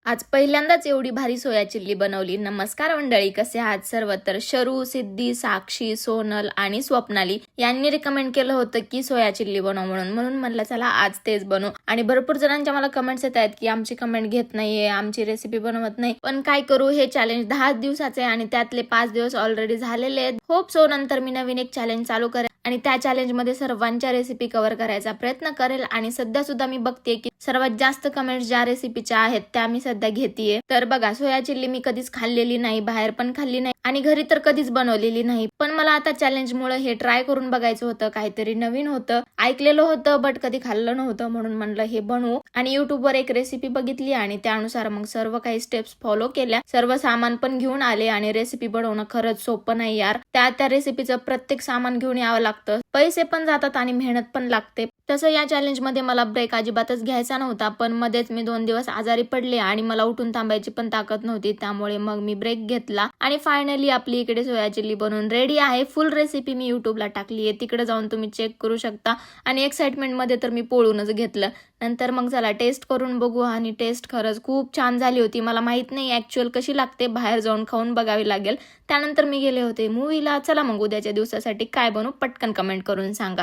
आज पहिल्यांदाच एवढी भारी सोया चिल्ली बनवली. नमस्कार मंडळी, कसे आहात सर्व? तर शरू, सिद्धी, साक्षी, सोनल आणि स्वप्नाली यांनी रिकमेंड केलं होतं की सोया चिल्ली बनव म्हणून म्हणलं चला आज तेच बनवू. आणि भरपूर जणांच्या मला कमेंट्स येत आहेत की आमची कमेंट घेत नाहीये, आमची रेसिपी बनवत नाही. पण काय करू, हे चॅलेंज 10 दिवसाचे आणि त्यातले 5 दिवस ऑलरेडी झालेले आहेत. होप सो नंतर मी नवीन एक चॅलेंज चालू करेन आणि त्या चॅलेंज मध्ये सर्वांच्या रेसिपी कव्हर करायचा प्रयत्न करेल. आणि सध्या सुद्धा मी बघते की सर्वात जास्त कमेंट्स ज्या रेसिपीच्या आहेत त्या मी सध्या घेतीये. तर बघा, सोया चिल्ली मी कधीच खाल्लेली नाही, बाहेर पण खाल्ली नाही आणि घरी तर कधीच बनवलेली नाही. पण मला आता चॅलेंज मुळे हे ट्राय करून बघायचं होतं, काहीतरी नवीन होतं. ऐकलेलं होतं बट कधी खाल्लं नव्हतं, म्हणून म्हणलं हे बनवू. आणि युट्यूबवर एक रेसिपी बघितली आणि त्यानुसार मग सर्व काही स्टेप्स फॉलो केल्या. सर्व सामान पण घेऊन आले आणि रेसिपी बनवणं खरंच सोपं नाही यार. त्या रेसिपीचं प्रत्येक सामान घेऊन यावं लागतं, पैसे पण जातात आणि मेहनत पण लागते. तसं या चॅलेंज मध्ये मला ब्रेक अजिबातच घ्यायचा नव्हता, पण मध्येच मी 2 दिवस आजारी पडले आणि मला उठून थांबायची पण ताकद नव्हती. त्यामुळे मग मी ब्रेक घेतला आणि फायनली आपली इकडे सोया चिल्ली बनवून रेडी आहे. फुल रेसिपी मी युट्यूबला टाकली आहे, तिकडे जाऊन तुम्ही चेक करू शकता. आणि एक्साइटमेंट मध्ये तर मी पोळूनच घेतलं. नंतर मग चला टेस्ट करून बघू. आणि टेस्ट खरंच खूप छान झाली होती. मला माहित नाही ऍक्च्युअल कशी लागते, बाहेर जाऊन खाऊन बघावी लागेल. त्यानंतर मी गेले होते मूवीला. चला मग उद्याच्या दिवसासाठी काय बनवू पटकन कमेंट करून सांगा.